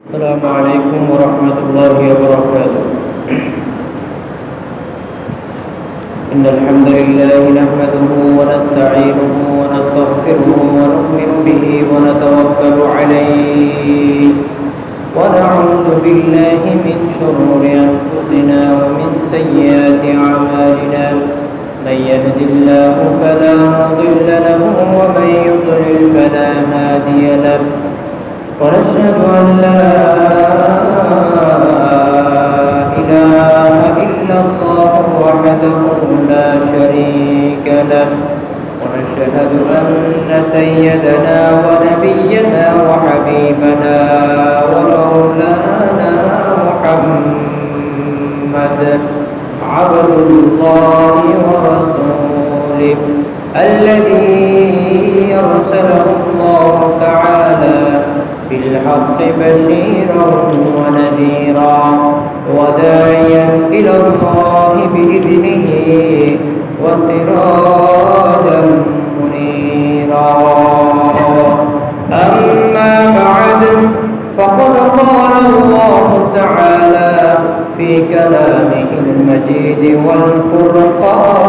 السلام عليكم ورحمة الله وبركاته. إن الحمد لله نحمده ونستعينه ونستغفره ونؤمن به ونتوكل عليه ونعوذ بالله من شرور أنفسنا ومن سيئات أعمالنا. من يهد الله فلا مضل له ومن يضلل فلا هادي له. ونشهد أن لا إله إلا الله وحده لا شريك له. ونشهد أن سيدنا ونبينا وحبيبنا ومولانا محمد عبد الله ورسوله الذي أرسله الله تعالى بالحق بشيرا ونذيرا وداعيا إلى الله بإذنه وسراجا منيرا. أما بعد فقد قال الله تعالى في كلامه المجيد والفرقانه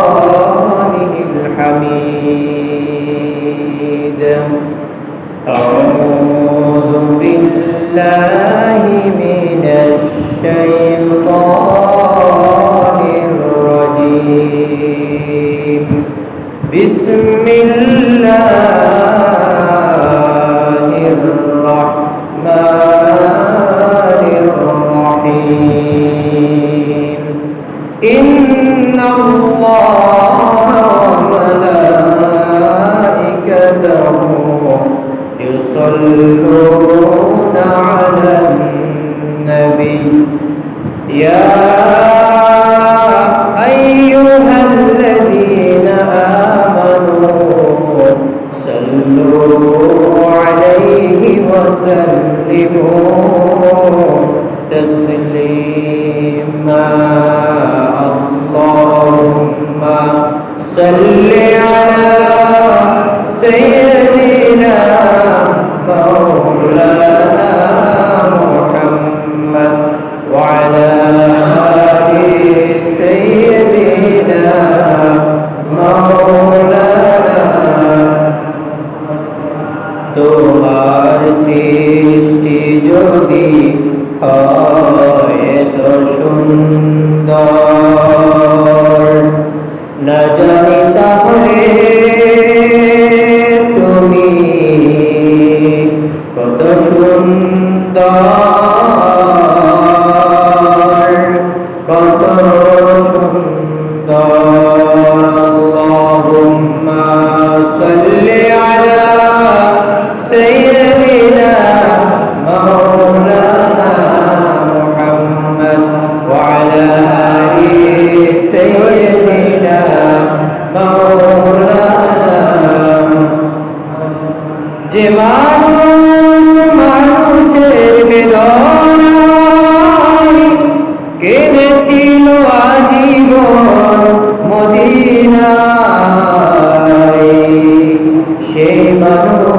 الحميد. أعوذ بالله من الشيطان الرجيم. بسم الله الرحمن الرحيم. إن الله وملائكته يصلون على النبي يا أيها الذين آمنوا صلوا عليه وسلموا تسليما. اللهم صل على سيدنا مولانا محمد وعلى آل سيدنا مولانا। তোমার সৃষ্টি যদি হয় তো সুন্দর, না জানি তাহলে তুমি কত সুন্দর, কত সুন্দর। আল্লাহুম্মা সাল্লি আলা সাইয়্যিদিনা মাওলানা মুহাম্মদ ওয়া আলা আলি সাইয়্যিদিনা মাওলানা। যে মানুষের বেদনায় কেঁদেছিল আজীবন মদিনায়, সেই মানুষ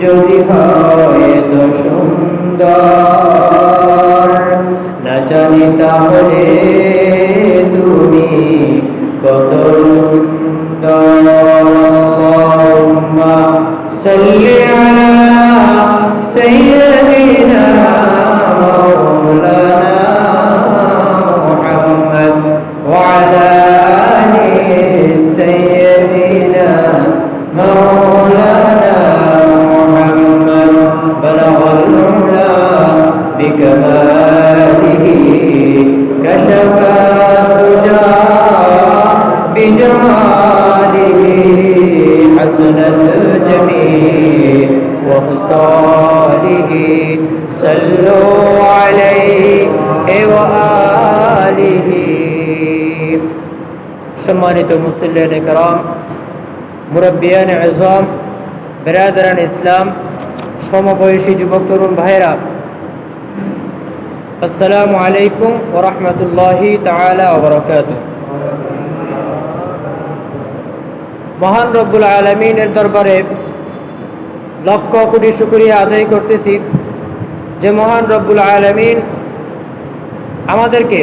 যদি হয় তো সুন্দর, না জানি তাহলে তুমি কত সুন্দর। আল্লাহুম্মা সাল্লি আলা সাইয়্যিদিনা মাওলানা মুহাম্মদ ওয়া আলা আলি সাইয়্যিদিনা মাওলানা মুহাম্মদ। বালাগাল উলা বিকামালিহি কাশাফা তুজা বিজামালিহি حسنت جميع وخصاله صلوا عليه وآله। সম্মানিত মুসল্লিয়ান کرام, মুরব্বিয়ান ইজম, বিরাদরান ইসলাম, সমবয়সী যুবক তরুণ ভাইরা, আসসালামু আলাইকুম ওয়া রাহমাতুল্লাহি তাআলা ওয়া বারাকাতুহু। মহান রব্বুল আলামিনের দরবারে লক্ষ কোটি শুকরিয়া আদায় করতেছি যে মহান রব্বুল আলামিন আমাদেরকে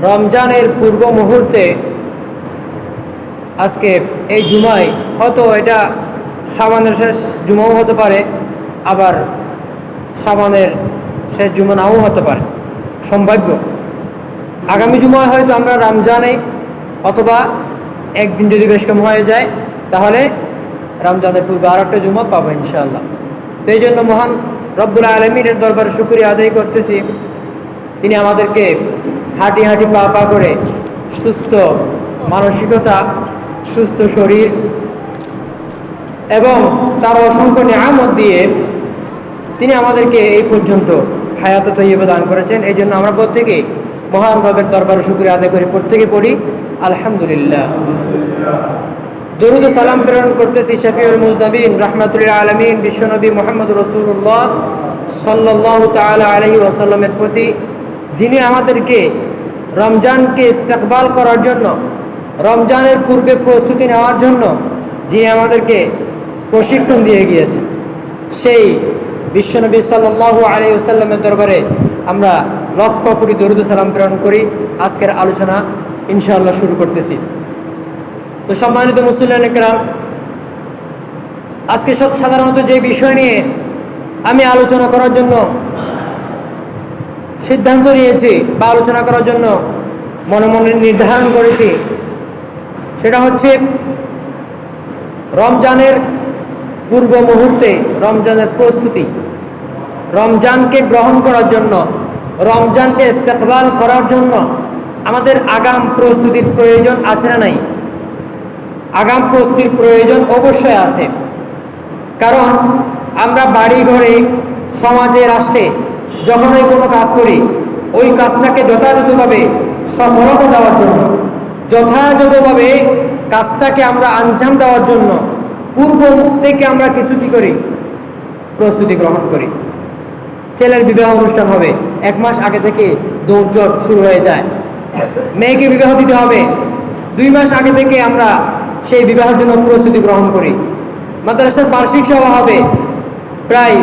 রমজানের পূর্ব মুহূর্তে আজকে এই জুমায়, হয়তো এটা শাবানের শেষ জুমাও হতে পারে, আবার শাবানের শেষ জুমা নাও হতে পারে, সম্ভাব্য। আগামী জুমায় হয়তো আমরা রমজানে, অথবা একদিন যদি বেশ কম হয়ে যায় তাহলে রমজানের পূর্বে আর একটা জুমা পাবো ইনশাআল্লাহ। তো এই জন্য মহান রব্বুল আলামিনের দরবারে শুকরিয়া আদায় করতেছি, তিনি আমাদেরকে হাঁটি হাঁটি পা পা করে সুস্থ মানসিকতা, সুস্থ শরীর এবং তার অসংখ্য নিয়ামত দিয়ে তিনি আমাদেরকে এই পর্যন্ত হায়াতে তৈয়বা দান করেছেন। এই জন্য আমরা প্রত্যেকে মহান রবের দরবারে শুকরিয়া আদায় করে প্রত্যেকে পড়ি আলহামদুলিল্লাহ। দরুদ ও সালাম প্রেরণ করতেছি শফিউল মুজনবিন রাহমাতুল আলামিন বিশ্বনবী মুহাম্মদ রাসূলুল্লাহ সাল্লাল্লাহু তাআলা আলাইহি ওয়াসাল্লামের প্রতি, যিনি আমাদেরকে রমজানকে ইস্তেকবাল করার জন্য, রমজানের পূর্বে প্রস্তুতি নেওয়ার জন্য যিনি আমাদেরকে প্রশিক্ষণ দিয়ে গিয়েছেন, সেই বিশ্বনবী সাল্লাল্লাহু আলাইহি ওয়াসাল্লামের দরবারে আমরা লক্ষ কোটি দরুদ ও সালাম প্রেরণ করি। আজকের আলোচনা ইনশাআল্লাহ শুরু করতেছি। তো সম্মানিত মুসলিম একরাম, আজকে সাধারণত যে বিষয় নিয়ে আমি আলোচনা করার জন্য সিদ্ধান্ত নিয়েছি বা আলোচনা করার জন্য মনে মনে নির্ধারণ করেছি, সেটা হচ্ছে রমজানের পূর্ব মুহূর্তে রমজানের প্রস্তুতি, রমজানকে গ্রহণ করার জন্য, রমজানকে ইস্তেকবাল করার জন্য আমাদের আগাম প্রস্তুতির প্রয়োজন আছে না নাই? আগাম প্রস্তুতির প্রয়োজন অবশ্যই আছে। কারণ আমরা বাড়ি ঘরে, সমাজে, রাষ্ট্রে যখনই কোনো কাজ করি, ওই কাজটাকে যথাযথভাবে সফলতা দেওয়ার জন্য, যথাযথভাবে কাজটাকে আমরা আঞ্জাম দেওয়ার জন্য পূর্ব থেকে আমরা কিছু কি করি? প্রস্তুতি গ্রহণ করি। ছেলের বিবাহ অনুষ্ঠান হবে, 1 মাস আগে থেকে দৌড়ঝড় শুরু হয়ে যায়। মেয়েকে বিবাহ দিতে হবে, 2 মাস আগে থেকে আমরা সেই বিবাহের জন্য প্রস্তুতি গ্রহণ করি। মাদ্রাসার বার্ষিক সভা হবে, প্রায়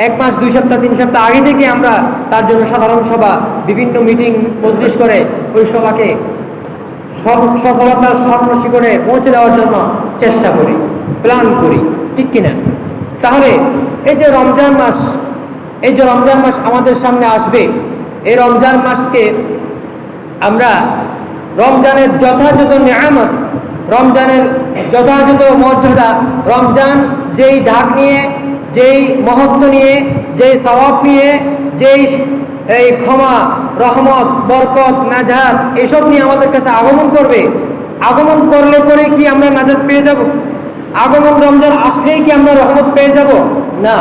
1 মাস, 2 সপ্তাহ, 3 সপ্তাহ আগে থেকে আমরা তার জন্য সাধারণ সভা, বিভিন্ন মিটিং মজলিস করে ওই সভাকে সফলতার স্বর্ণ শিখরে পৌঁছে দেওয়ার জন্য চেষ্টা করি, প্ল্যান করি, ঠিক কিনা? তাহলে এই যে রমজান মাস আমাদের সামনে আসবে, এই রমজান মাসকে আমরা রমজানের যথাযথ নিয়ামত, রমজানের যথাযথ মর্যাদা, রমজান যেই ডাক নিয়ে, যেই মহত্ব নিয়ে, যেই সওয়াব নিয়ে, যেই এই ক্ষমা, রহমত, বরকত, নাজাত এসব নিয়ে আমাদের কাছে আগমন করবে, আগমন করলে পরে কি আমরা নাজাত পেয়ে যাব? আগমন রমজান আসলেই কি আমরা রহমত পেয়ে যাব? না,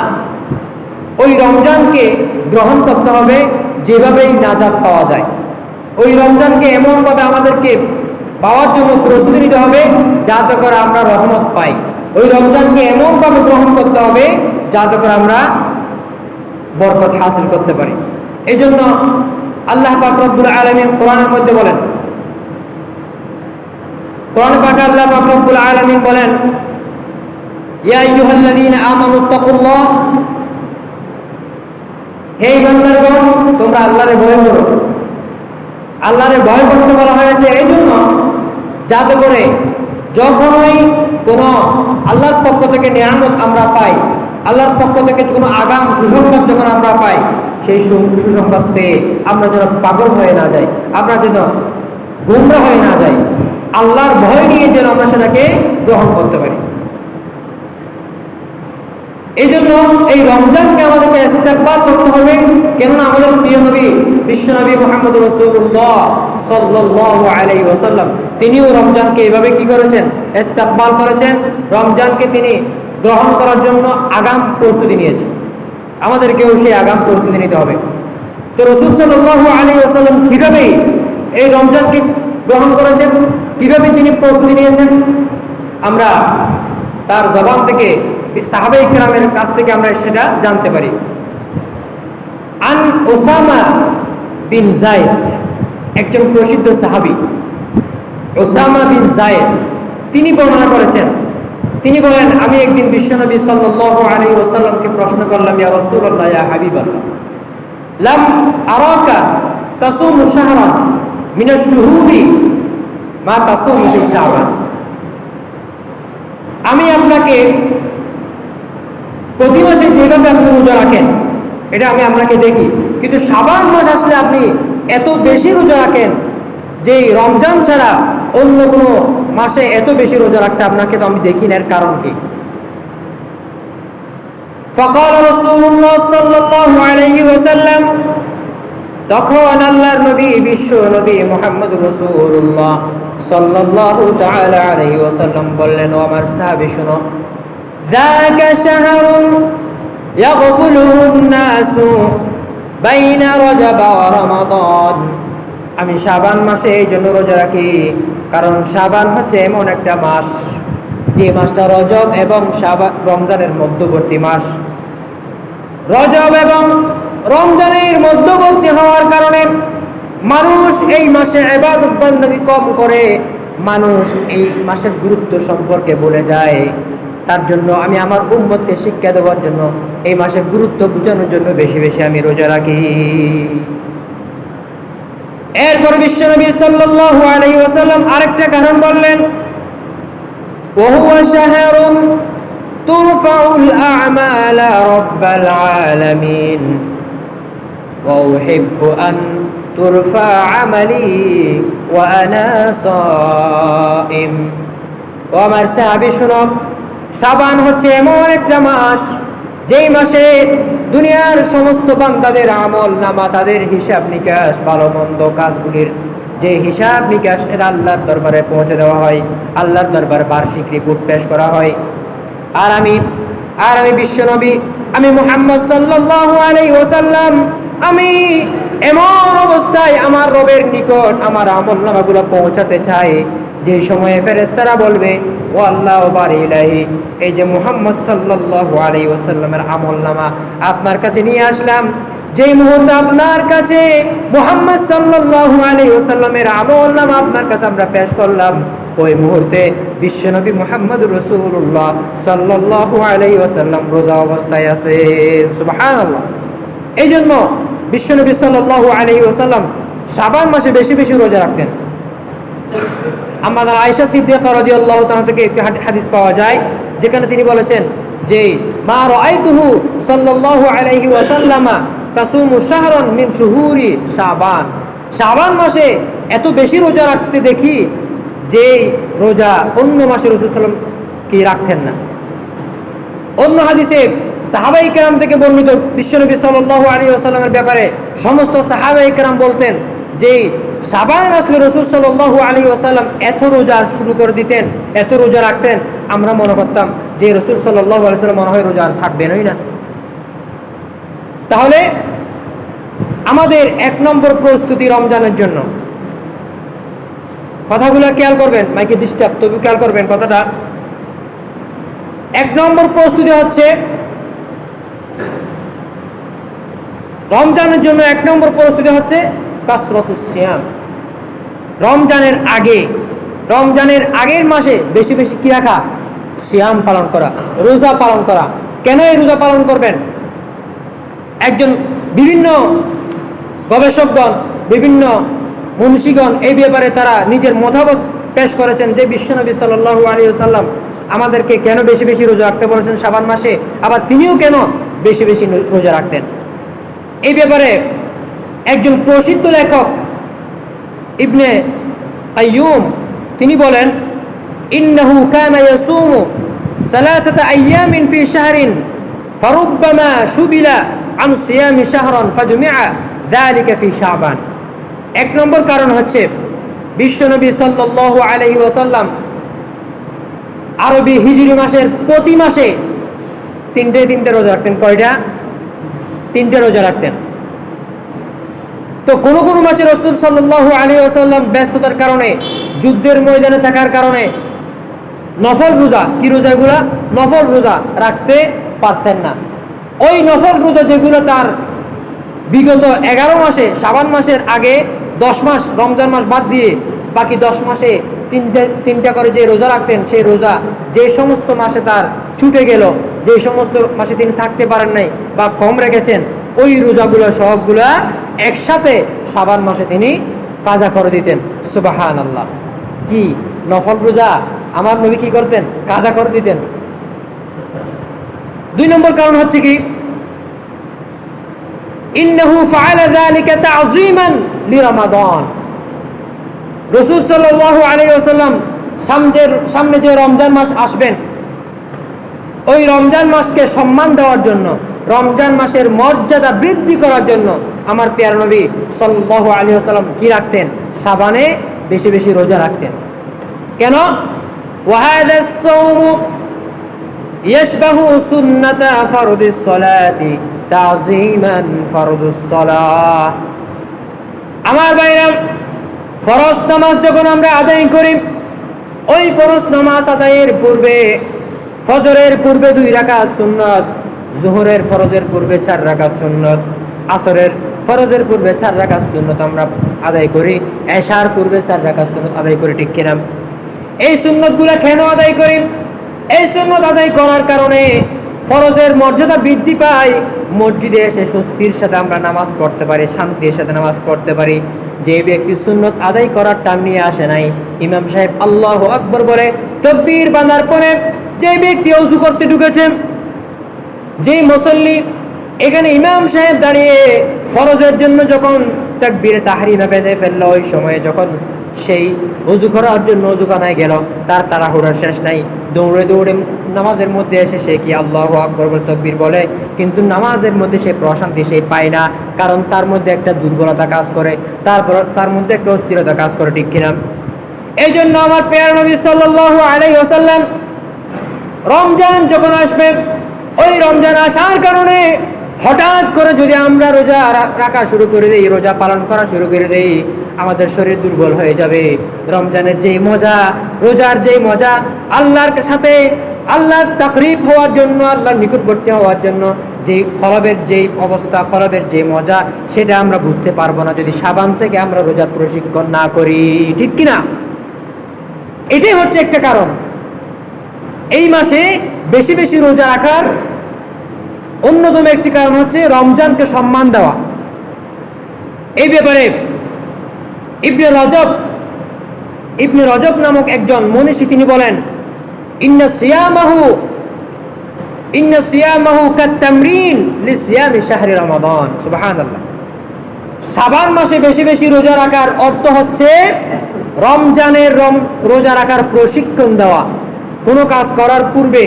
ওই রমজানকে গ্রহণ করতে হবে যেভাবেই নাজাত পাওয়া যায়। ওই রমজানকে এমনভাবে আমাদেরকে পাওয়ার জন্য প্রস্তুতি নিতে হবে যাতে করে আমরা রহমত পাই। ওই রমজানকে এমনভাবে গ্রহণ করতে হবে যাতে করে আমরা বরকত হাসিল করতে পারি। এই জন্য আল্লাহ পাক রব্বুল আলামিন কোরআনের মধ্যে বলেন, কোরআন পাকে আল্লাহ পাক রব্বুল আলামিন বলেন, ইয়া আইয়ুহাল্লাযীনা আমানুত্তাকুল্লাহ, হে ইমানদারগণ তোমরা আল্লাহরে ভয় করো। আল্লাহরে ভয় করতে বলা হয়েছে এই জন্য যাতে করে যখনই কোনো আল্লাহর পক্ষ থেকে নিয়ামত আমরা পাই, আল্লাহর পক্ষ থেকে কোনো আগাম সুসংবাদ যখন আমরা পাই, সেই সুসংবাদ পেয়ে আমরা যেন পাগল হয়ে না যাই, আমরা যেন গুমরা হয়ে না যাই, আল্লাহর ভয় নিয়ে যেন আমরা সেটাকে গ্রহণ করতে পারি। এই জন্য এই রমজানকে আমাদেরকে ইস্তেকবাল করতে হবে, কেননা আমাদের প্রিয় নবী বিশ্বনবী মুহাম্মদ রাসূলুল্লাহ সাল্লাল্লাহু আলাইহি ওয়াসাল্লাম তিনিও রমজানকে এইভাবে কি করেছেন? ইস্তেকবাল করেছেন। রমজানকে তিনি গ্রহণ করার জন্য আগাম প্রস্তুতি নিয়েছেন। আমাদেরকেও সেই আগাম প্রস্তুতি নিতে হবে। তো রাসূল সাল্লাল্লাহু আলাইহি ওয়াসাল্লাম কিভাবে এই রমজানকে গ্রহণ করেছেন, কিভাবে তিনি প্রস্তুতি নিয়েছেন, আমরা তার জবান থেকে, সাহাবায়ে কিরামের কাছ থেকে আমরা সেটা জানতে পারি। আন ওসামা বিন যায়েদ, একজন প্রসিদ্ধ সাহাবী ওসামা বিন যায়েদ, তিনি বর্ণনা করেছেন তিনি বলেন, আমি একদিন বিশ্বনবী সাল্লাল্লাহু আলাইহি ওয়াসাল্লামকে প্রশ্ন করলাম, ইয়া রাসূলুল্লাহ, ইয়া হাবিবাল্লাহ, লাম আরাকা তাসুমু শাহরান মিনাশ শুহুরি মা তাসুমু ফি শাবান। আমি আপনাকে প্রতি মাসে যেভাবে আপনি রোজা রাখেন এটা আমি আপনাকে দেখি, কিন্তু শাবান মাস আসলে আপনি এত বেশি রোজা রাখেন যে রমজান ছাড়া অন্য কোনো মাসে এত বেশি রোজা রাখতে আপনাকে তো আমি দেখি না। এর কারণ কি? ফাকাল রাসূলুল্লাহ সাল্লাল্লাহু আলাইহি ওয়াসাল্লাম, তখন আল্লাহর নবী বিশ্ব নবী মুহাম্মদ রাসূলুল্লাহ সাল্লাল্লাহু তাআলা আলাইহি ওয়াসাল্লাম বললেন, ও আমার সাহাবী শুনো, যাকা শাহরুন ইয়াগফুলুন নাসু বাইনা রাজাব ওয়া রমাদান। আমি শাবান মাসে এই জন্য রোজা রাখি কারণ শাবান হচ্ছে এমন একটা মাস যে মাসটা রজব এবং রমজানের মধ্যবর্তী মাস। রজব এবং রমজানের মধ্যবর্তী হওয়ার কারণে মানুষ এই মাসে ইবাদত বندگی কম করে, মানুষ এই মাসের গুরুত্ব সম্পর্কে ভুলে যায়। তার জন্য আমি আমার উম্মতকে শিক্ষা দেওয়ার জন্য এই মাসের গুরুত্ব বোঝানোর জন্য বেশি বেশি আমি রোজা রাখি। এরপর বিশ্বনবী সাল্লাল্লাহু আলাইহি ওয়াসাল্লাম আরেকটা কারণ বললেন, ওহুয়া শাহরুন তুরফাউল আ'মালা রাব্বাল আলামিন ওয়া উহিব্বু আন তুরফা আমালি ওয়া আনা সাইম। ও আমার সাহাবী শুনো, শাবান হচ্ছে এমন একটা মাস যেই মাসে দুনিয়ার সমস্ত বান্দাদের আমল নামা, তাদের হিসাব নিকাশ, ভালো মন্দ কাজগুলির যে হিসাব নিকাশ এর আল্লাহর দরবারে পৌঁছে দেওয়া হয়, আল্লাহর দরবারে বার্ষিক রিপোর্ট পেশ করা হয়। আর আমি বিশ্বনবী, আমি মুহাম্মদ সাল্লাল্লাহু আলাইহি ওয়াসাল্লাম, আমি এমন অবস্থায় আমার রবের নিকট আমার আমল নামাগুলো পৌঁছাতে চাই যে সময়ে ফেরেশতারা বলবে, ও আল্লাহ বারি ইলাহি, এই যে মুহাম্মদ সাল্লাল্লাহু আলাইহি ওয়াসাল্লামের আমলনামা আপনার কাছে নিয়ে আসলাম। যেই মুহূর্তে আপনার কাছে মুহাম্মদ সাল্লাল্লাহু আলাইহি ওয়াসাল্লামের আমলনামা আপনার কাছে আমরা পেশ করলাম, ওই মুহূর্তে বিশ্বনবী মুহাম্মদ রাসূলুল্লাহ সাল্লাল্লাহু আলাইহি ওয়াসাল্লাম রোজা অবস্থায় আছেন। সুবহানাল্লাহ। এই জন্য বিশ্বনবী সাল্লাল্লাহু আলাইহি ওয়াসাল্লাম শাবান মাসে বেশি বেশি রোজা রাখতেন। আমাদের আয়েশা সিদ্দিকা রাদিয়াল্লাহু তাআলা থেকে একটি হাদিস পাওয়া যায় যেখানে তিনি বলেছেন যে মা রাআইতুহু সাল্লাল্লাহু আলাইহি ওয়াসাল্লামা তাসুমু শাহরান মিন শুহুরি শাবান। শাবান মাসে এত বেশি রোজা রাখতে দেখি যে রোজা অন্য মাসে রাসূল সাল্লাল্লাহু আলাইহি ওয়াসাল্লাম কি রাখতেন না। অন্য হাদিসে সাহাবায়ে কেরাম থেকে বর্ণিত বিশ্বনবী সাল্লাল্লাহু আলাইহি ওয়াসাল্লামের ব্যাপারে সমস্ত সাহাবায়ে কেরাম বলতেন যে শাবান আসলে রাসূল সাল্লাল্লাহু আলাইহি ওয়াসাল্লাম এত রোজা শুরু করে দিতেন, এত রোজা রাখতেন, আমরা মনে করতাম যে রাসূল সাল্লাল্লাহু আলাইহি ওয়াসাল্লাম মনে হয় রোজা আর ছাড়বেনই না। তাহলে আমাদের এক নম্বর প্রস্তুতি রমজানের জন্য, কথাগুলো খেয়াল করবেন, মাইকে ডিস্টার্ব তবু খেয়াল করবেন কথাটা। এক নম্বর প্রস্তুতি হচ্ছে রমজানের জন্য, এক নম্বর প্রস্তুতি হচ্ছে কাসরাতুস সিয়াম। রমজানের আগের মাসে বেশি বেশি কি রাখা? সিয়াম পালন করা, রোজা পালন করা। কেন এই রোজা পালন করবেন? বিভিন্ন গবেষকগণ, বিভিন্ন মনীষীগণ এই ব্যাপারে তারা নিজের মতামত পেশ করেছেন যে বিশ্বনবী সাল্লাল্লাহু আলাইহি ওয়াসাল্লাম আমাদেরকে কেন বেশি বেশি রোজা রাখতে বলেছেন শাবান মাসে, আবার তিনিও কেন বেশি বেশি রোজা রাখতেন। এই ব্যাপারে একজন প্রসিদ্ধ লেখক ইবনে কাইয়ুম তিনি বলেন, ইন্নাহু কানা ইয়াসুমু সালাসাতা আইয়ামিন ফি শাহরিন ফারুব্বামা শুবিলা আন সিয়ামি শাহরান ফাজুমিআ যালিকা ফি শাবান। এক নম্বর কারণ হচ্ছে বিশ্বনবী সাল্লাল্লাহু আলাইহি ওয়াসাল্লাম আরবি হিজরি মাসের প্রতি মাসে তিনটে রোজা রাখতেন। কয়টা? তিনটে রোজা রাখতেন। তো কোন কোন মাসে রাসূল সাল্লাল্লাহু আলাইহি ওয়াসাল্লাম ব্যস্ততার কারণে, যুদ্ধের ময়দানে থাকার কারণে নফল রোজা, কি রোজাগুলা? নফল রোজা রাখতে পারতেন না। ওই নফল রোজা যেগুলো তার বিগত 11 মাসে, শাবান মাসের আগে 10 মাস, রমজান মাস বাদ দিয়ে বাকি 10 মাসে তিনটা করে যে রোজা রাখতেন, সেই রোজা যে সমস্ত মাসে তার ছুটে গেল, যে সমস্ত মাসে তিনি থাকতে পারেন নাই বা কম রেখেছেন, ওই রোজাগুলো সবগুলা একসাথে শাবান মাসে তিনি কাজা করে দিতেন। সুবহানাল্লাহ! কি নফল রোজা আমার নবী কি করতেন? কাজা করে দিতেন। 2 নম্বর কারণ হচ্ছে কি, ইন্নাহু ফাআলা যালিকা তা'যীমান লিরমাদান। রাসূল সাল্লাল্লাহু আলাইহি ওয়াসাল্লাম সামনে যে রমজান মাস আসবেন, ওই রমজান মাসকে সম্মান দেওয়ার জন্য, রমজান মাসের মর্যাদা বৃদ্ধি করার জন্য আমার প্রিয় নবী সাল্লাল্লাহু আলাইহি ওয়াসাল্লাম কি রাখতেন? শাবানে বেশি বেশি রোজা রাখতেন। কেন? ওয়াহাদা সাওমু ইয়াশবাহু সুন্নাতা ফারদিস সালাতি তাযীমান ফারদুস সালাহ। আমার ভাইরা, ফরজ নামাজ যখন আমরা আদায় করি, ওই ফরজ নামাজ আদায়ের পূর্বে, ফজরের পূর্বে 2 রাকাত সুন্নাত, যোহরের ফরজের পূর্বে 4 রাকাত সুন্নাত, আসরের ফরজের পূর্বে 4 রাকাত সুন্নাত আমরা আদায় করি, এশার পূর্বে 4 রাকাত সুন্নাত আদায় করি, ঠিক কিনা? এই সুন্নতগুলো কেন আদায় করি? এই সুন্নত আদায় করার কারণে ফরজের মর্যাদা বৃদ্ধি পায়, মসজিদে এসে স্বস্তির সাথে আমরা নামাজ পড়তে পারি, শান্তির সাথে নামাজ পড়তে পারি। যে ব্যক্তি সুন্নত আদায় করার টান নিয়ে আসে নাই, ইমাম সাহেব আল্লাহু আকবার বলে তাকবীর বাঁধার পরে যে ব্যক্তি ওযু করতে ঢুকেছেন, যে মুসল্লি এখানে ইমাম সাহেব দাঁড়িয়ে ফরজের জন্য যখন তাকবীরে তাহরিমা বেঁধে ফেললো, ওই সময়ে যখন সেই ওযু করার জন্য ওযুখানায় গেল, তার তাড়াহুড়ার শেষ নাই, দৌড়ে দৌড়ে নামাজের মধ্যে এসে সে কি আল্লাহু আকবার বলে তাকবীর বলে, কিন্তু নামাজের মধ্যে সে প্রশান্তি সে পায় না, কারণ তার মধ্যে একটা দুর্বলতা কাজ করে, তার মধ্যে একটা অস্থিরতা কাজ করে, ঠিক কিনা? এই জন্য আমার প্রিয় নবী সাল্লাল্লাহু আলাইহি ওয়াসাল্লাম রমজান যখন আসবে, ওই রমজান আসার কারণে হঠাৎ করে যদি আমরা রোজা রাখা শুরু করে দেই, রোজা পালন করা শুরু করে দেই, আমাদের শরীর দুর্বল হয়ে যাবে। রমজানের যেই মজা, রোজার যেই মজা, আল্লাহর সাথে আল্লাহর তাকরিব হওয়ার জন্য, আল্লাহর নিকটবর্তী হওয়ার জন্য যে কলবের যেই অবস্থা, কলবের যে মজা, সেটা আমরা বুঝতে পারবো না যদি শাবান থেকে আমরা রোজার প্রশিক্ষণ না করি, ঠিক কিনা? এটাই হচ্ছে একটা কারণ। এই মাসে বেশি বেশি রোজা রাখার অন্যতম একটি কারণ হচ্ছে রমজানকে সম্মান দেওয়া। এই ব্যাপারে ইবনে রজব নামক একজন মনীষী তিনি বলেন, ইন্না সিয়ামাহু কাত-তামরিন লিসিয়ামি শাহরি রমাদান। সুবহানাল্লাহ! শাবান মাসে বেশি বেশি রোজা রাখার অর্থ হচ্ছে রমজানের রোজা রাখার প্রশিক্ষণ দেওয়া। কোনো কাজ করার পূর্বে,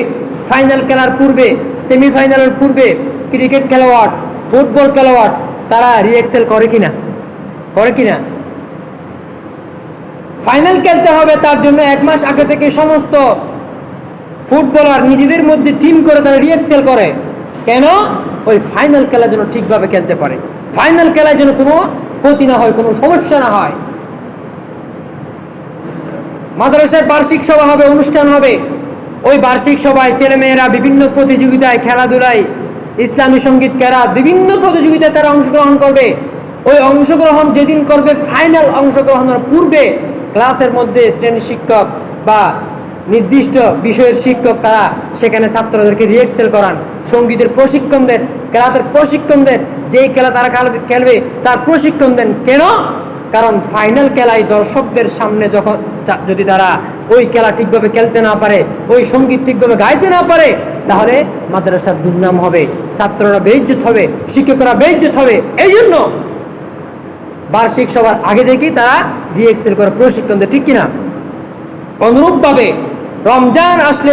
ফাইনাল খেলার পূর্বে, সেমিফাইনালের পূর্বে ক্রিকেট খেলোয়াড়, ফুটবল খেলোয়াড় তারা রিহার্সাল করে কিনা? ফাইনাল খেলতে হবে, তার জন্য 1 মাস আগে থেকে সমস্ত ফুটবলার নিজেদের মধ্যে টিম করে তারা রিহার্সাল করে। কেন? ওই ফাইনাল খেলার জন্য ঠিকভাবে খেলতে পারে, ফাইনাল খেলার জন্য কোনো ক্ষতি না হয়, কোনো সমস্যা না হয়। মাদ্রাসায় বার্ষিক সভা হবে, অনুষ্ঠান হবে, ওই বার্ষিক সভায় ছেলেমেয়েরা বিভিন্ন প্রতিযোগিতায়, খেলাধুলায়, ইসলামী সঙ্গীত, কেরাত, বিভিন্ন প্রতিযোগিতায় তারা অংশগ্রহণ করবে। ওই অংশগ্রহণ যেদিন করবে, ফাইনাল অংশগ্রহণের পূর্বে ক্লাসের মধ্যে শ্রেণী শিক্ষক বা নির্দিষ্ট বিষয়ের শিক্ষক তারা সেখানে ছাত্রদেরকে রিহার্সাল করান, সঙ্গীতের প্রশিক্ষণ দেন, কেরাতের প্রশিক্ষণ দেন, যেই খেলা তারা খেলবে তার প্রশিক্ষণ দেন। কেন? কারণ ফাইনাল খেলায় দর্শকদের সামনে যদি তারা ওই খেলা ঠিকভাবে খেলতে না পারে, ওই সঙ্গীত ঠিকভাবে গাইতে না পারে, তাহলে মাদ্রাসার দুর্নাম হবে, ছাত্ররা বেইজ্জত হবে, শিক্ষকরা বেইজ্জত হবে। এই জন্য বার্ষিক সভার আগে থেকেই তারা রিহার্সাল করে প্রশিক্ষণ দেয়, ঠিক কিনা? অনুরূপভাবে রমজান আসলে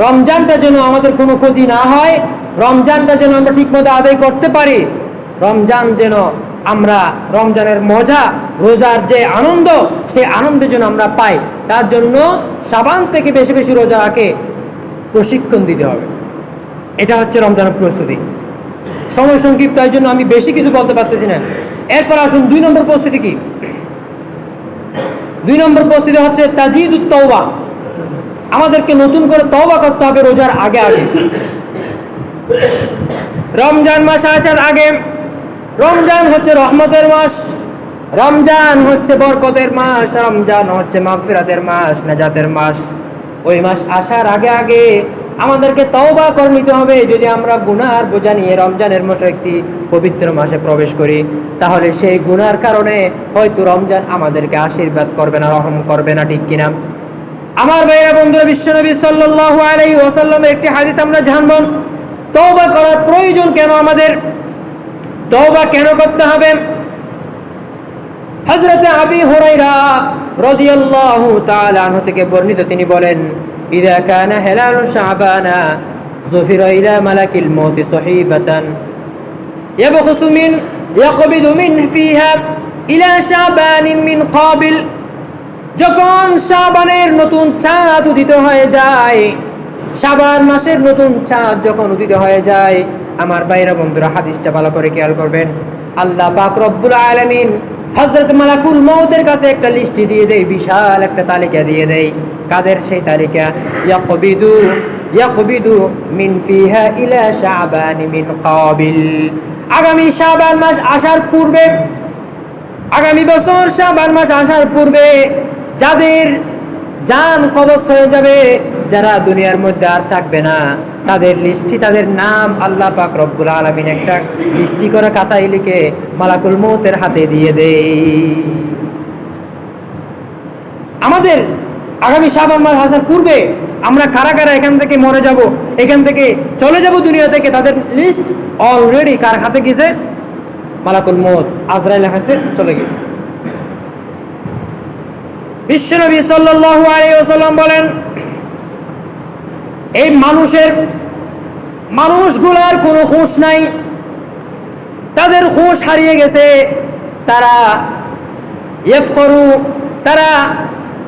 রমজানটা যেন আমাদের কোনো ক্ষতি না হয়, রমজানটা যেন আমরা ঠিকমতো আদায় করতে পারি, রমজান যেন আমরা রমজানের মজা, রোজার যে আনন্দ, সেই আনন্দের জন্য আমরা পাই, তার জন্য শাবান থেকে বেশি বেশি রোজা রাখে প্রশিক্ষণ দিতে হবে। এটা হচ্ছে রমজানের প্রস্তুতি। সময় সংক্ষিপ্ত, এই জন্য আমি বেশি কিছু বলতে পারতেছি না। এরপর আসুন 2 নম্বর প্রস্তুতি কি? 2 নম্বর প্রস্তুতি হচ্ছে তাজদীদুত তওবা। আমাদেরকে নতুন করে তওবা করতে হবে রোজার আগে। রমজান মাস আসার আগে, রমজান হচ্ছে রহমতের মাস, রমজান হচ্ছে বরকতের মাস, রমজান হচ্ছে মাগফিরাতের মাস, নাজাতের মাস। ওই মাস আসার আগে আগে আমাদেরকে তওবা করে নিতে হবে। যদি আমরা গুনার বোঝা নিয়ে রমজানের মতো একটি পবিত্র মাসে প্রবেশ করি, তাহলে সেই গুনার কারণে হয়তো রমজান আমাদেরকে আশীর্বাদ করবে না, রহম করবে না, ঠিক কিনা? আমার ভাইরা বন্ধুরা, বিশ্বনবী সাল্লাল্লাহু আলাইহি ওয়াসাল্লামের একটি হাদিস আমরা জানব, তওবা করার প্রয়োজন কেন, আমাদের তওবা কেন করতে হবে। হযরত আবী হুরায়রা রাদিয়াল্লাহু তাআলা আনহু থেকে বর্ণিত, তিনি বলেন, ইযা কানা হিলালু শাবানা যুফিরা ইলা মালাকিল মাউত সহিবাতান ইয়াবখুসু মিন ইয়াকবিদু মিন ফিহা ইলা শাবানিন মিন কাবিল। যখন শাবানের নতুন চাঁদ উদিত হয়ে যায়, শাবান মাসের নতুন চাঁদ যখন উদিত হয়ে যায়, আমার ভাইরা বন্ধুরা, হাদিসটা ভালো করে খেয়াল করবেন। আল্লাহ পাক রব্বুল আলামিন হযরত মালাকুল মউতের কাছে একটা লিস্ট দিয়ে দেয়, বিশাল একটা তালিকা দিয়ে দেয়। কাদের সেই তালিকা? ইয়াকবিদু মিন ফিহা ইলা শাবান মিন কাবিল। আগামী শাবান মাস আসার পূর্বে, আগামী বছর শাবান মাস আসার পূর্বে যাদের জান কবজ হয়ে যাবে, যারা দুনিয়ার মধ্যে আর থাকবে না, তাদের লিস্টি, তাদের নাম আল্লাহ পাক রব্বুল আলামিন একটা লিস্টি করে খাতায় লিখে মালাকুল মউতের হাতে দিয়ে দেয়। আমাদের আগামী শাবান মাস আসার পূর্বে আমরা কারা কারা এখান থেকে মরে যাব, এখান থেকে চলে যাব দুনিয়া থেকে, তাদের লিস্ট অলরেডি কার হাতে গেছে? মালাকুল মউত, আজরাইল হাতে চলে গেছে। বিশ্বনবী সাল্লাল্লাহু আলাইহি ওয়াসাল্লাম বলেন, এই মানুষগুলার কোনো হুঁশ নাই, তাদের হুঁশ হারিয়ে গেছে। তারা তারা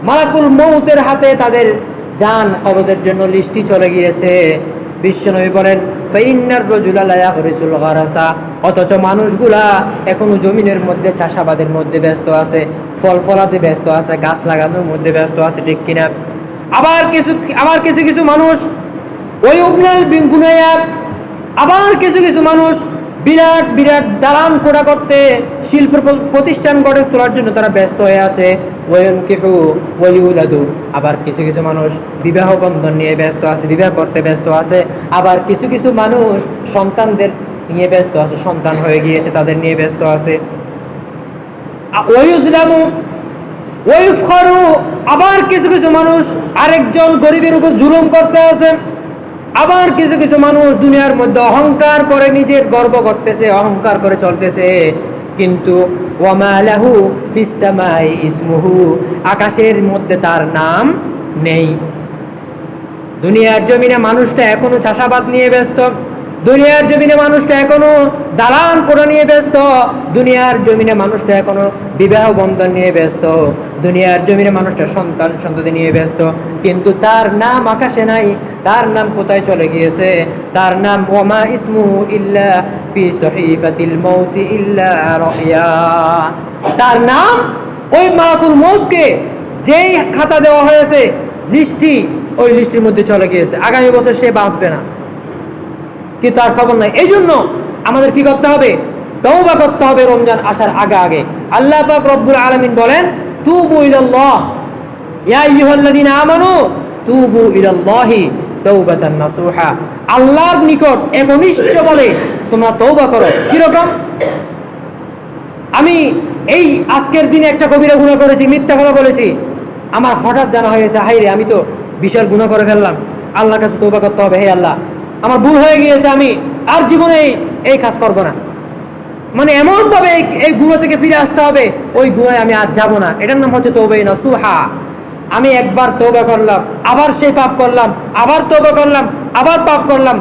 মালাকুল মউতের হাতে তাদের জান কবজের জন্য লিস্টি চলে গিয়েছে। বিশ্বনবী বলেন, ফাইন্নার রাজুলা লা ইয়াগরিসুল গারাসা। অথচ মানুষগুলা এখনো জমিনের মধ্যে চাষাবাদের মধ্যে ব্যস্ত আছে, ফল ফলাতে ব্যস্ত আছে, গাছ লাগানোর মধ্যে ব্যস্ত আছে, ঠিক কিনা? আবার কিছু মানুষ ওই উগনাল গুনায়া, আবার কিছু মানুষ বিরাট বিরাট দালান কোঠা করতে, শিল্প প্রতিষ্ঠান গড়ে তোলার জন্য তারা ব্যস্ত হয়ে আছে। ওয়ায়ুনকিহু ওয়ায়ুলাদু। আবার কিছু মানুষ বিবাহ বন্ধন নিয়ে ব্যস্ত আছে, বিবাহ করতে ব্যস্ত আছে। আবার কিছু মানুষ সন্তানদের নিয়ে ব্যস্ত আছে, সন্তান হয়ে গিয়েছে, তাদের নিয়ে ব্যস্ত আছে। ওয়ায়ুজলামু ওয়ায়ুফখারু। আবার কিছু মানুষ আরেকজন গরিবের উপর জুলুম করতে আছে। আবার কিছু মানুষ দুনিয়ার মধ্যে অহংকার করে নিজের গর্ব করতেছে, অহংকার করে চলতেছে। কিন্তু ওয়ামা লাহু ফিস সামাই ইসমুহু। আকাশের মধ্যে তার নাম নেই। দুনিয়ার জমিনে মানুষটা এখনো চাষাবাদ নিয়ে ব্যস্ত, দুনিয়ার জমিনে মানুষটা এখনো দালান কোঠা নিয়ে ব্যস্ত, দুনিয়ার জমিনে মানুষটা এখনো বিবাহ বন্ধন নিয়ে ব্যস্ত, দুনিয়ার জমিনে মানুষটা সন্তান নিয়ে ব্যস্ত। কিন্তু তার নাম আকাশে নাই, তার নাম কোথায় চলে গিয়েছে? তার নাম ওয়ামা ইসমুহু ইল্লা ফি সহিফাতিল মাউতি ইল্লা রাহিয়া। তার নাম ওই মালাকুল মউতকে যেই খাতা দেওয়া হয়েছে, লিস্টি, ওই লিস্টির মধ্যে চলে গিয়েছে। আগামী বছর সে বাঁচবে না, কিন্তু তার খবর নাই। এই জন্য আমাদের কি করতে হবে? তওবা করতে হবে রমজান আসার আগে আগে। আল্লাহ পাক রব্বুল আলামিন বলেন, তুবু ইলাল্লাহ ইয়া আইয়ুহাল্লাযীনা আমানু তুবু ইলাল্লাহি তাওবাতান নাসুহা। আল্লাহর নিকট একনিষ্ঠ বলে তোমরা তওবা করো। কি রকম? আমি এই আজকের দিনে একটা কবিরা গুনাহ করেছি, মিথ্যা কথা বলেছি, আমার হঠাৎ জানা হয়ে গেছে, হাই রে, আমি তো বিশাল গুনাহ করে ফেললাম, আল্লাহর কাছে তওবা করতে হবে। হে আল্লাহ, আমার ভুল হয়ে গিয়েছে, আমি আর জীবনে এই কাজ করব না। মানে এমন ভাবে এই গুনাহ থেকে ফিরে আসতে হবে, ওই গুনাহে আমি আর যাব না। এটার নাম হচ্ছে তওবা নাসুহা। আমি একবার তওবা করলাম, আবার সেই পাপ করলাম, আবার তওবা করলাম, আবার পাপ করলাম,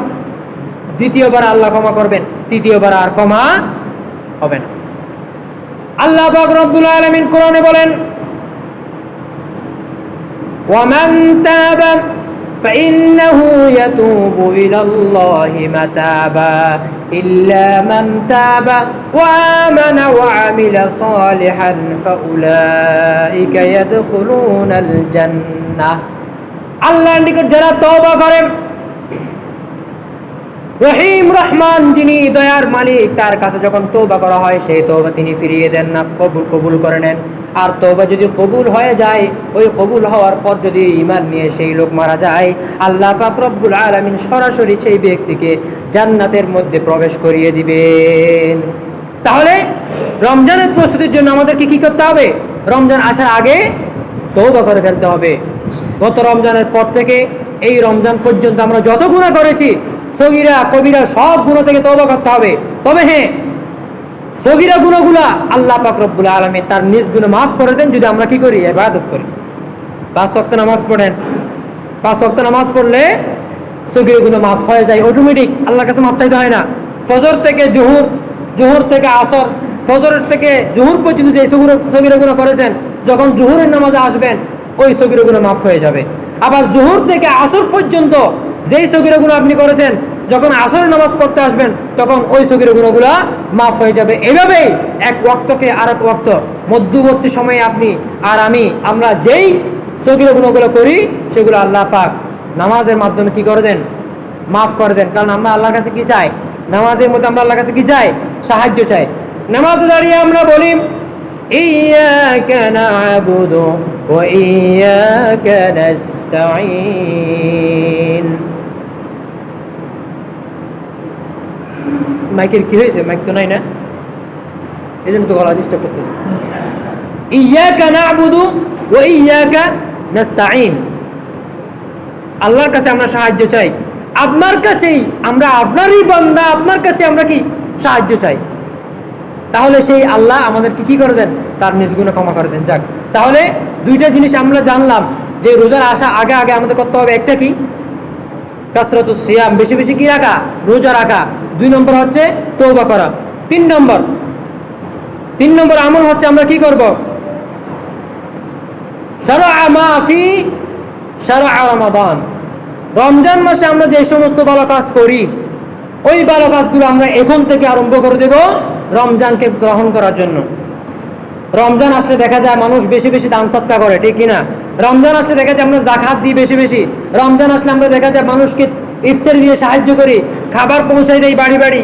দ্বিতীয়বার আল্লাহ ক্ষমা করবেন, তৃতীয়বার আর ক্ষমা হবে না। আল্লাহ পাক রব্বুল আলামিন কোরআনে বলেন, ওয়ামান তাবা فإنه يتوب إلى الله متابا إلا من تاب وآمن وعمل صالحا فأولئك يدخلون الجنة। আল্লাহর নিকট যারা তওবা করে, রহিম রহমান যিনি দয়ার মালিক, তার কাছে যখন তওবা করা হয় সেই তওবা তিনি ফিরিয়ে দেন না, কবুল করে নেন। আর তওবা যদি কবুল হয়ে যায়, ওই কবুল হওয়ার পর যদি ঈমান নিয়ে সেই লোক মারা যায়, আল্লাহ পাক রব্বুল আলামিন সরাসরি সেই ব্যক্তিকে জান্নাতের মধ্যে প্রবেশ করিয়ে দিবেন। তাহলে রমজানের প্রস্তুতির জন্য আমাদেরকে কি করতে হবে? রমজান আসার আগে তওবা করে ফেলতে হবে। গত রমজানের পর থেকে এই রমজান পর্যন্ত আমরা যত গুনাহ করেছি, সগীরা কবিরা সব গুনাহ থেকে তওবা করতে হবে। তবে হ্যাঁ, সগীরা গুনাহগুলা আল্লাহ পাক রব্বুল আলামিন তার নিজ গুনাহ মাফ করে দেন যদি আমরা কি করি? ইবাদত করি। 5 ওয়াক্ত নামাজ পড়েন, 5 ওয়াক্ত নামাজ পড়লে সগীরা গুনাহ মাফ হয়ে যায় অটোমেটিক, আল্লাহর কাছে মাফ চাইতে হয় না। ফজর থেকে জোহর, জোহর থেকে আসর, ফজরের থেকে জোহর পর্যন্ত যে সগীরা গুনাহ করেছেন, যখন জোহরের নামাজে আসবেন ওই সগীরা গুনাহ মাফ হয়ে যাবে। আবার জোহর থেকে আসর পর্যন্ত যেই সগীরা গুনাহ আপনি করেছেন, যখন আসরের নামাজ পড়তে আসবেন তখন ওই সগীরা গুনাহগুলো মাফ হয়ে যাবে। এভাবেই এক ওয়াক্তকে আর এক ওয়াক্ত মধ্যবর্তী সময়ে আপনি আর আমরা যেই সগীরা গুনাহগুলো করি সেগুলো আল্লাহ পাক নামাজের মাধ্যমে কি করে দেন? মাফ করে দেন। কারণ আমরা আল্লাহর কাছে কি চাই? নামাজের মধ্যে আমরা আল্লাহর কাছে কি চাই? সাহায্য চাই। নামাজে দাঁড়িয়ে আমরা বলি ইয়াকা না'বুদু ওয়া ইয়াকা নাস্তাঈন। মাইকের কি হয়েছে? মাইক তো নাই না, এই জন্য তো গলা ডিস্টার্ব করতেছে। ইয়াকা না'বুদু ওয়া ইয়াকা নাস্তাঈন, আল্লাহর কাছে আমরা সাহায্য চাই, আপনার কাছেই আমরা, আপনারই বান্দা, আপনার কাছে আমরা কি সাহায্য চাই। তাহলে সেই আল্লাহ আমাদেরকে কি করে দেন? তার নিজ গুনাহ ক্ষমা করে দেন। যাক, তাহলে দুইটা জিনিস আমরা জানলাম যে রোজার আসা আগে আগে আমাদের করতে হবে। একটা কি? কাসরাতুস সিয়াম, বেশি বেশি কি রাখা? রোজা রাখা। 2 নম্বর হচ্ছে তওবা করা। 3 নম্বর আমল হচ্ছে আমরা কি করব? শারআ মা ফি শারআ রমাদান। রমজান মাসে আমরা যে সমস্ত ভালো কাজ করি ওই ভালো কাজগুলো আমরা এখন থেকে আরম্ভ করে দেব রমজানকে গ্রহণ করার জন্য। রমজান আসলে দেখা যায় মানুষ বেশি বেশি দান সদকা করে, ঠিক কিনা? রমজান আসলে দেখা যায় আমরা যাকাত দিই বেশি বেশি। রমজান আসলে আমরা দেখা যায় মানুষকে ইফতারি দিয়ে সাহায্য করি, খাবার পৌঁছাই দেই বাড়ি বাড়ি,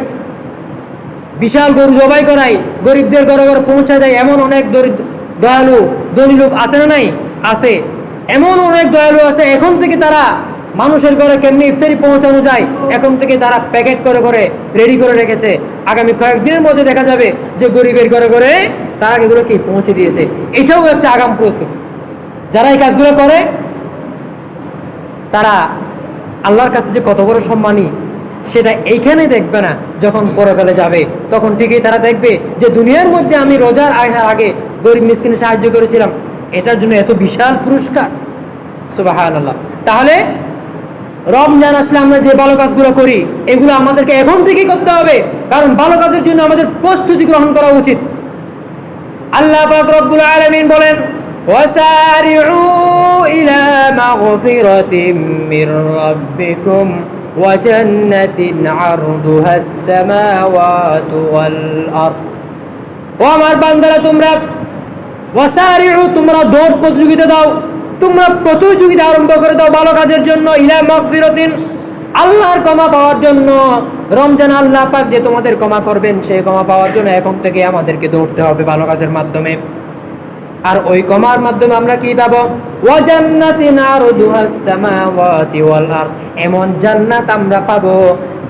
বিশাল গরু জবাই করাই, গরিবদের ঘরে ঘরে পৌঁছায় দেয়। এমন অনেক দয়ালু ধনী লোক আছে না? নাই আছে। এমন অনেক দয়ালু আছে, এখন থেকে তারা মানুষের ঘরে কেমনি ইফতারি পৌঁছানো যায় এখন থেকে তারা প্যাকেট করে করে রেডি করে রেখেছে। আগামী কয়েকদিনের মধ্যে দেখা যাবে যে গরিবের ঘরে ঘরে তারা এগুলো কি পৌঁছে দিয়েছে। এটাও একটা আগাম প্রস্তুতি। যারা এই কাজগুলো করে তারা আল্লাহর কাছে যে কত বড় সম্মানী সেটা এইখানে দেখবে না, যখন পরকালে যাবে তখন ঠিকই তারা দেখবে যে দুনিয়ার মধ্যে আমি রোজার আগে গরিব মিসকিনের সাহায্য করেছিলাম, এটার জন্য এত বিশাল পুরস্কার। সুবহানাল্লাহ। তাহলে রমজান আসলে আমরা যে ভালো কাজগুলো করি এগুলো আমাদেরকে এখন থেকেই করতে হবে, কারণ ভালো কাজের জন্য আমাদের প্রস্তুতি গ্রহণ করা উচিত। আল্লাহ পাক রব্বুল আলামিন বলেন ওয়াসারিউ ইলা মাগফিরাতিম মির রাব্বিকুম ওয়া জান্নাতিন আরদুহাস সামাওয়াতু ওয়াল আরদ। ও আমার বান্দারা, তোমরা ওয়াসারিউ, তোমরা দৌড় প্রতিযোগিতা দাও, তোমরা প্রতিযোগিতা আরম্ভ করে দাও ভালো কাজের জন্য, ইলা মাগফিরাতিন, আল্লাহর ক্ষমা পাওয়ার জন্য। রমজান আল্লাহ পাক যে তোমাদের ক্ষমা করবেন সেই ক্ষমা পাওয়ার জন্য এখন থেকে আমাদেরকে দৌড়তে হবে ভালো কাজের মাধ্যমে। আর ওই ক্ষমার মাধ্যমে আমরা কি পাবো? ওয়া জান্নাতিন আরদুহাস সামাওয়াতি ওয়াল আরদ, এমন জান্নাত আমরা পাবো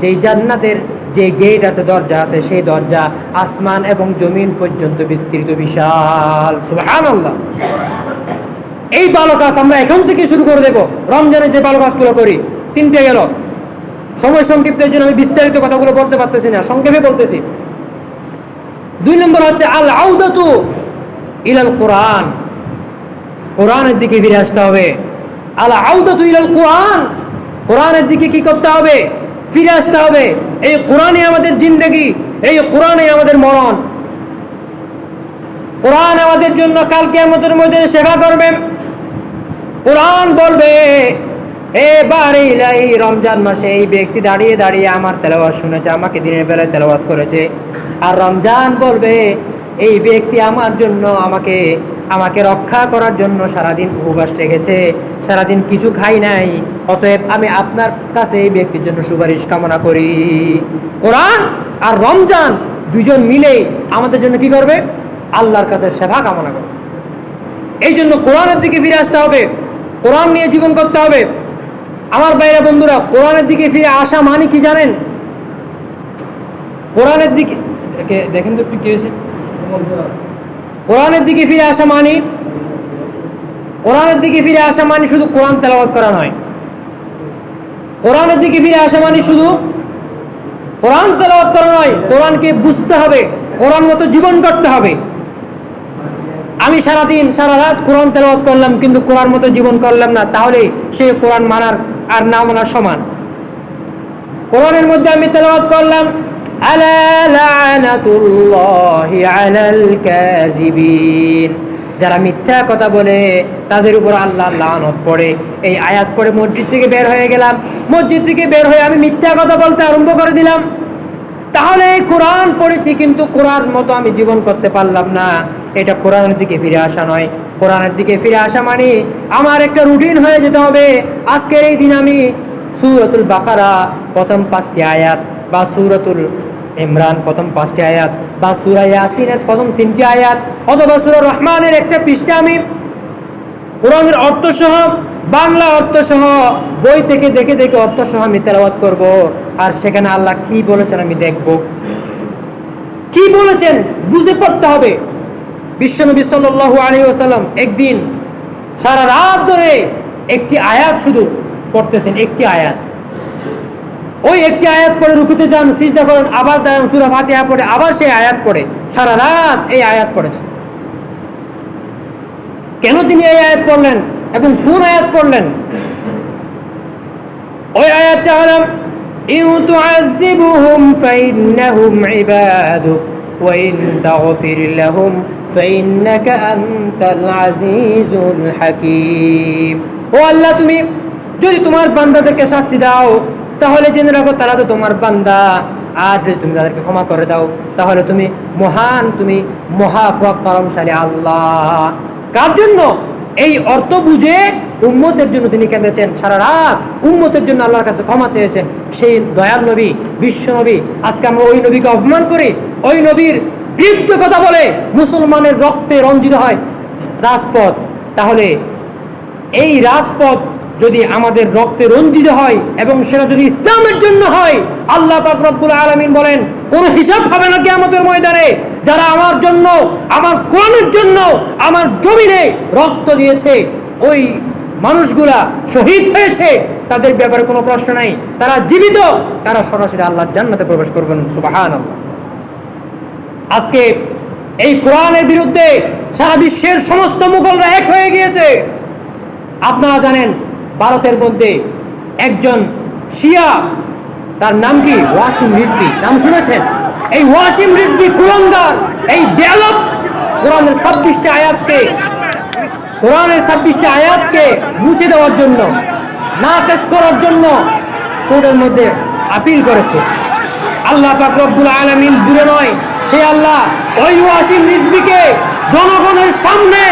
যেই জান্নাতের যে গেট আছে, দরজা আছে, সেই দরজা আসমান এবং জমিন পর্যন্ত বিস্তৃত, বিশাল। সুবহানাল্লাহ। এই ভালো কাজ আমরা এখন থেকে শুরু করে দেব। রমজানে যে ভালো কাজগুলো করি, 3টে গেল। সময় সংক্ষিপ্তের জন্য আমি বিস্তারিত কথাগুলো বলতে পারতেছি না, সংক্ষেপে বলতেছি। 2 নম্বর হচ্ছে আল আউদাতু ইলাল কোরআন, কোরআনের দিকে ফিরে আসতে হবে। আল আউদাতু ইলাল কোরআন, কোরআনের দিকে কি করতে হবে? ফিরে আসতে হবে। এই কোরআনে আমাদের জিন্দেগি, এই কোরআনে আমাদের মরণ। কোরআন আমাদের জন্য কাল কিয়ামতের মধ্যে সেবা করবে। কোরআন বলবে এবারে ইলাহি, রমজান মাসে এই ব্যক্তি দাঁড়িয়ে দাঁড়িয়ে আমার তেলাওয়াত শুনেছে, আমাকে দিনের বেলায় তেলাওয়াত করেছে। আর রমজান বলবে এই ব্যক্তি আমার জন্য আমাকে আমাকে রক্ষা করার জন্য সারাদিন উপবাস রেখেছে, সারাদিন কিছু খাই নাই, অতএব আমি আপনার কাছে এই ব্যক্তির জন্য সুপারিশ কামনা করি। কোরআন আর রমজান দুজন মিলে আমাদের জন্য কি করবে? আল্লাহর কাছে সেবা কামনা করবে। এই জন্য কোরআনের দিকে ফিরে আসতে হবে, কোরআন নিয়ে জীবন করতে হবে। আমার ভাইরা বন্ধুরা, কোরআনের দিকে ফিরে আসা মানে কি জানেন? কোরআনের দিকে দেখেন তো একটু কি হয়েছে। কোরআনের দিকে ফিরে আসা মানে, কোরআনের দিকে ফিরে আসা মানে শুধু কোরআন তেলাওয়াত করা নয়। কোরআনের দিকে ফিরে আসা মানে শুধু কোরআন তেলাওয়াত করা নয়, কোরআনকে বুঝতে হবে, কোরআন মতো জীবন করতে হবে। আমি সারাদিন সারা রাত কোরআন তেলাওয়াত করলাম কিন্তু কোরআন মতো জীবন করলাম না, তাহলে সে কোরআন মানার আর না মানার সমান। কোরআনের মধ্যে আমি তেলাওয়াত করলাম আলা লানাতুল্লাহি আলাল কাযিবিন, যারা মিথ্যা কথা বলে তাদের উপর আল্লাহর লানত পড়ে। এই আয়াত পড়ে মসজিদ থেকে বের হয়ে গেলাম, মসজিদ থেকে বের হয়ে আমি মিথ্যা কথা বলতে আরম্ভ করে দিলাম, তাহলে কোরআন পড়েছি কিন্তু কোরআন মতো আমি জীবন করতে পারলাম না। এটা কোরআনের দিকে ফিরে আসা নয়। কোরআনের দিকে ফিরে আসা মানে আমার একটা রুটিন হয়ে যেতে হবে। আজকের এই দিন আমি সূরাতুল বাকারা প্রথম 5টি আয়াত, বা সূরাতুল ইমরান প্রথম 5টি আয়াত, বা সূরা ইয়াসিনের প্রথম 3টি আয়াত, অথবা সূরা রহমানের একটা পৃষ্ঠা আমি কোরআনের অর্থ সহ, বাংলা অর্থ সহ বই থেকে দেখে দেখে অর্থ সহ আমি তেলাওয়াত করব। আর সেখানে আল্লাহ কি বলেছেন আমি দেখব, কি বলেছেন বুঝে পড়তে হবে। বিশ্বনবী সাল্লাল্লাহু আলাইহি ওয়াসাল্লাম একদিন সারা রাত ধরে একটি আয়াত শুধু পড়তেছেন, একটি আয়াত। ওই একটি আয়াত পড়ে রুকুতে যান, সিজদা করেন, আবার দাঁড়ান, সূরা ফাতিহা পড়ে, আবার সেই আয়াত পড়ে, সারা রাত এই আয়াত পড়েছেন। কেন তিনি এই আয়াত পড়লেন এবং কোন আয়াত পড়লেন? ওই আয়াতটা হলো ইন তুআযিবুহুম ফাইন্নাহুম ইবাদুক ওয়া ইন তাগফির লাহুম ফাইন্নাকা আনতাল আজিজুল হাকীম। ও আল্লাহ, তুমি যদি তোমার বান্দাদেরকে শাস্তি দাও তাহলে জেনে রাখো তারা তো তোমার বান্দা, আর যদি তুমি তাদেরকে ক্ষমা করে দাও তাহলে তুমি মহান, তুমি মহাপরাক্রমশালী আল্লাহ। কার জন্য? এই অর্থ বুঝে উম্মতের জন্য তিনি কেঁদেছেন, সারা রাত উম্মতের জন্য আল্লাহর কাছে ক্ষমা চেয়েছেন। সেই দয়ার নবী, বিশ্ব নবী, আজকে আমরা ওই নবীকে অপমান করি, ওই নবীর বিরুদ্ধে কথা বলে মুসলমানের রক্তে রঞ্জিত হয় রাজপথ। তাহলে এই রাজপথ যদি আমাদের রক্তে রঞ্জিত হয় এবং সেটা যদি ইসলামের জন্য হয়, আল্লাহ পাক রব্বুল আলামিন বলেন কোনো হিসাব হবে না কিয়ামতের ময়দানে। যারা আমার জন্য, আমার কোরআনের জন্য আমার জমিনে রক্ত দিয়েছে, ওই মানুষগুলা শহীদ হয়েছে, তাদের ব্যাপারে কোনো প্রশ্ন নাই, তারা জীবিত, তারা সরাসরি আল্লাহর জান্নাতে প্রবেশ করবেন। সুবহানাল্লাহ। আজকে এই কোরআনের বিরুদ্ধে সারা বিশ্বের সমস্ত মুঘলরা এক হয়ে গিয়েছে। আপনারা জানেন ভারতের মধ্যে একজন শিয়া, তার নাম কি? ওয়াসিম রিজভী, নাম শুনেছেন? এই ওয়াসিম রিজভী কুলঙ্গার, এই বেয়াদব কোরআনের 26টি আয়াতকে মুছে দেওয়ার জন্য, নাকচ করার জন্য কোর্টের মধ্যে আপিল করেছে। আল্লাহ পাক রব্বুল আলামিন দূরে নয়, সে আল্লাহ ওই ওয়াসিম রিজভীকে জনগণের সামনে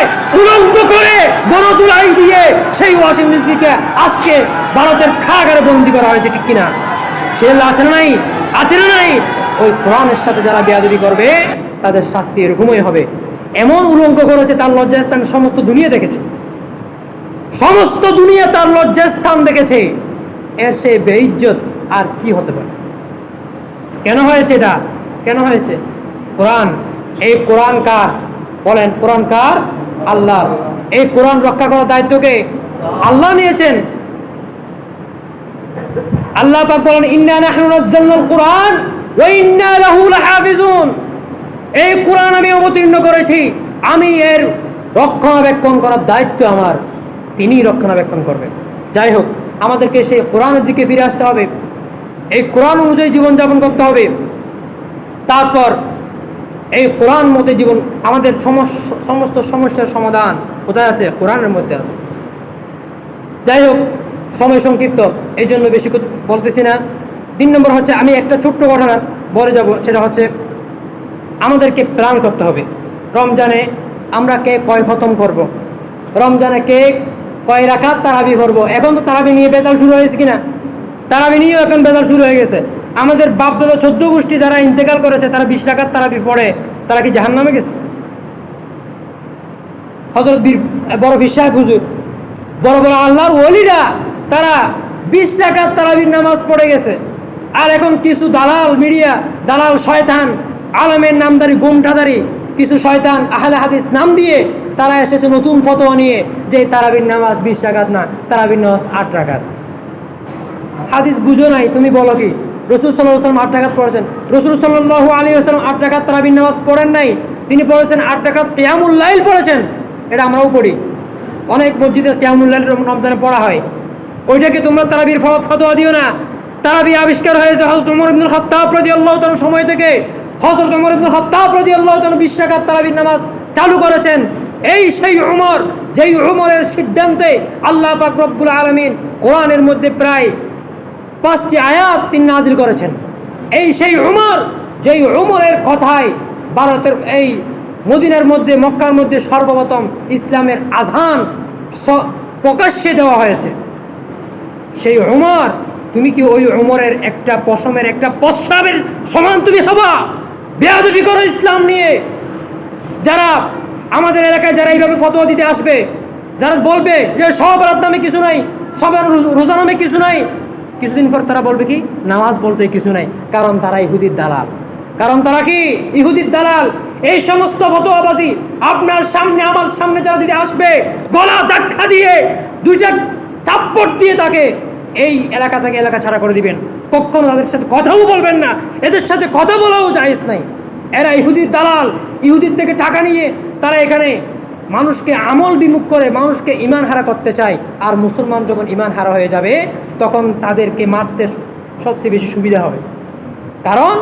উলঙ্গ করে গণধুলাই দিয়ে সেই ওয়াসিম রিজভীকে আজকে ভারতের কারাগারে বন্দী করা হয়েছে, ঠিক কিনা? সে আছে না নাই? আছে না নাই? ওই কোরআনের সাথে যারা বেয়াদবি করবে তাদের শাস্তি এরকমই হবে। এমন উলঙ্গ করেছে, তার লজ্জাস্থান সমস্ত দুনিয়া দেখেছে, সমস্ত দুনিয়া তার লজ্জাস্থান দেখেছে। এর সে বেইজ্জত আর কি হতে পারে? কেন হয়েছে এটা? কেন হয়েছে? কোরআন, এই কোরআন কার? বলেন, কোরআন কার? আল্লাহ। এই কোরআন রক্ষা করার দায়িত্বকে আল্লাহ নিয়েছেন। আল্লাহ পাক বলেন ইন্না নাহনু নাযালনাল কুরআন ওয়া ইন্না লাহু লাহাফিজুন। এই কোরআন আমি অবতীর্ণ করেছি, আমি এর রক্ষণাবেক্ষণ করার দায়িত্ব আমার, তিনি রক্ষণাবেক্ষণ করবেন। যাই হোক, আমাদেরকে সেই কোরআনের দিকে ফিরে আসতে হবে, এই কোরআন অনুযায়ী জীবনযাপন করতে হবে। তারপর এই কোরআন মতে জীবন, আমাদের সমস্ত সমস্যার সমাধান কোথায় আছে? কোরআনের মধ্যে আছে। যাই হোক, সময় সংক্ষিপ্ত, এই জন্য বেশি বলতেছি না। 3 নম্বর হচ্ছে, আমি একটা ছোট্ট ঘটনা বলে যাব, সেটা হচ্ছে আমাদেরকে প্ল্যান করতে হবে রমজানে আমরা কে কয় খতম করব, রমজানে কে কয় রাকাত তারাবি করব। এখন তো তারাবি নিয়ে বেজাল শুরু হয়েছে কিনা, তারাবি নিয়েও এখন বেজাল শুরু হয়ে গেছে। আমাদের বাপ দাদা 14 গোষ্ঠী যারা ইন্তেকাল করেছে তারা 20 রাকাত তারাবি পড়ে, তারা কি জাহান্নামে গেছে? হযরত বড় পীর সাহেব হুজুর, বড় বড় আল্লাহর ওলিরা তারা 20 রাকাত তারাবির নামাজ পড়ে গেছে। আর এখন কিছু দালাল মিডিয়া, দালাল শয়তান, আলেমের নামদারি, গুমটাদারি কিছু শয়তান আহলে হাদিস নাম দিয়ে তারা এসেছে নতুন ফতোয়া নিয়ে যে তারাবির নামাজ 20 রাকাত না, তারাবির নামাজ 8 রাকাত। হাদিস বুঝো নাই, তুমি বলো কি? রাসূল সাল্লাল্লাহু আলাইহি ওয়াসাল্লাম 8 রাকাত পড়েছেন। রাসূল সাল্লাল্লাহু আলাইহি ওয়াসাল্লাম 8 রাকাত তারাবির নামাজ পড়েন নাই, তিনি পড়েছেন 8 রাকাত কিয়ামুল লাইল পড়েছেন। এটা আমরাও পড়ি, অনেক মসজিদে কিয়ামুল লাইল রমজানে পড়া হয়। ওইটাকে তোমরা তারাবির ফতোয়া দিও না। তারাবি আবিষ্কার হয়েছে হযরত ওমর ইবনুল খাত্তাব রাদিয়াল্লাহু তাআলা সময় থেকে। হযরত ওমর ইবনুল খাত্তাব রাদিয়াল্লাহু তাআলা 20 রাকাত তারাবির নামাজ চালু করেছেন। এই সেই ওমর, যেই ওমরের সিদ্ধান্তে আল্লাহ পাক রব্বুল আলামিন কোরআনের মধ্যে প্রায় 5টি আয়াত তিনি নাজিল করেছেন। এই সেই ওমর, যেই ওমরের কথায় ভারতের এই মদিনার মধ্যে, মক্কার মধ্যে সর্বপ্রথম ইসলামের আযান প্রকাশ্যে দেওয়া হয়েছে। সেই ওমর, তুমি কি ওই ওমরের একটা পশমের, একটা প্রস্রাবের সমান তুমি হবা? বেয়াদবি করো ইসলাম নিয়ে। যারা আমাদের এলাকায় যারা এইভাবে ফতোয়া দিতে আসবে, যারা বলবে যে সব রাত নামে কিছু নাই, সব রোজা নামে কিছু নাই, কিছুদিন পর তারা বলবে কি নামাজ বলতে কিছু নাই, কারণ তারা ইহুদির দালাল। কারণ তারা কি ইহুদির দালাল। এই সমস্ত ফতোয়াবাজি আপনার সামনে, আমার সামনে যারা দিতে আসবে, গলা ধাক্কা দিয়ে 2টা থাপ্পড় দিয়ে তাকে এই এলাকা থেকে এলাকা ছাড়া করে দিবেন। কখনো তাদের সাথে কথাও বলবেন না, এদের সাথে কথা বলাও জায়েজ নাই। এরা ইহুদির দালাল। ইহুদির থেকে টাকা নিয়ে তারা এখানে মানুষকে আমল বিমুখ করে মানুষকে ঈমান হারা করতে চায়। আর মুসলমান যখন ঈমান হারা হয়ে যাবে তখন তাদেরকে মারতে সবচেয়ে বেশি সুবিধা হবে। কারণ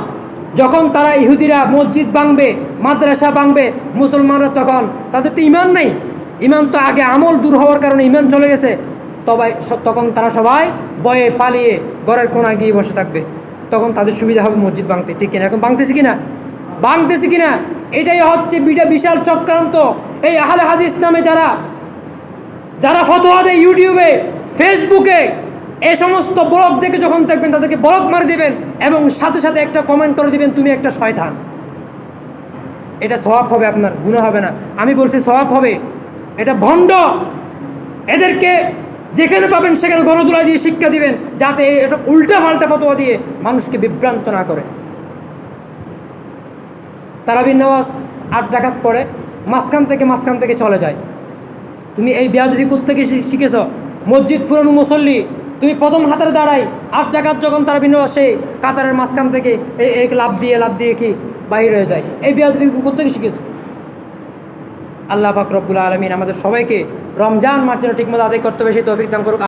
যখন তারা ইহুদিরা মসজিদ ভাঙবে, মাদ্রাসা ভাঙবে, মুসলমানরা তখন তাদের তো ঈমান নেই। ঈমান তো আগে আমল দূর হওয়ার কারণে ঈমান চলে গেছে। তখন তারা সবাই ভয়ে পালিয়ে ঘরের কোণায় গিয়ে বসে থাকবে। তখন তাদের সুবিধা হবে মসজিদ ভাঙতে। ঠিক কিনা? এখন ভাঙতেছি কিনা? ভাঙতেছি কিনা? এটাই হচ্ছে বিশাল চক্রান্ত। এই আহলে হাদিস নামে যারা ফতোয়া দেয় ইউটিউবে, ফেসবুকে, এই সমস্ত ব্লগ দেখে যখন দেখবেন তাদেরকে ব্লক মারি দেবেন এবং সাথে সাথে একটা কমেন্ট করে দিবেন তুমি একটা শয়তান। এটা সওয়াব হবে, আপনার গুনাহ হবে না। আমি বলছি সওয়াব হবে। এটা ভণ্ড। এদেরকে যেখানে পাবেন সেখানে গণদোলা দিয়ে শিক্ষা দিবেন, যাতে এটা উল্টা পাল্টা ফতোয়া দিয়ে মানুষকে বিভ্রান্ত না করে। তারাবির নামাজ 8 রাকাত পড়ে মাঝখান থেকে চলে যায়। তুমি এই বেয়াদবি থেকে শিখেছ। মসজিদ পুরানো মুসল্লি, তুমি প্রথম হাতের দাঁড়াই 8 রাকাত যখন তারাবির নামাজ, সেই কাতারের মাঝখান থেকে এই লাভ দিয়ে কি বাইরে হয়ে যায়। এই বেয়াদবি থেকে শিখেছ। আল্লাহ পাক রব্বুল আলামিন আমাদের সবাইকে রমজান মাস যেন ঠিকমতো আদায় করতে হবে সেই তৌফিক দান করুক।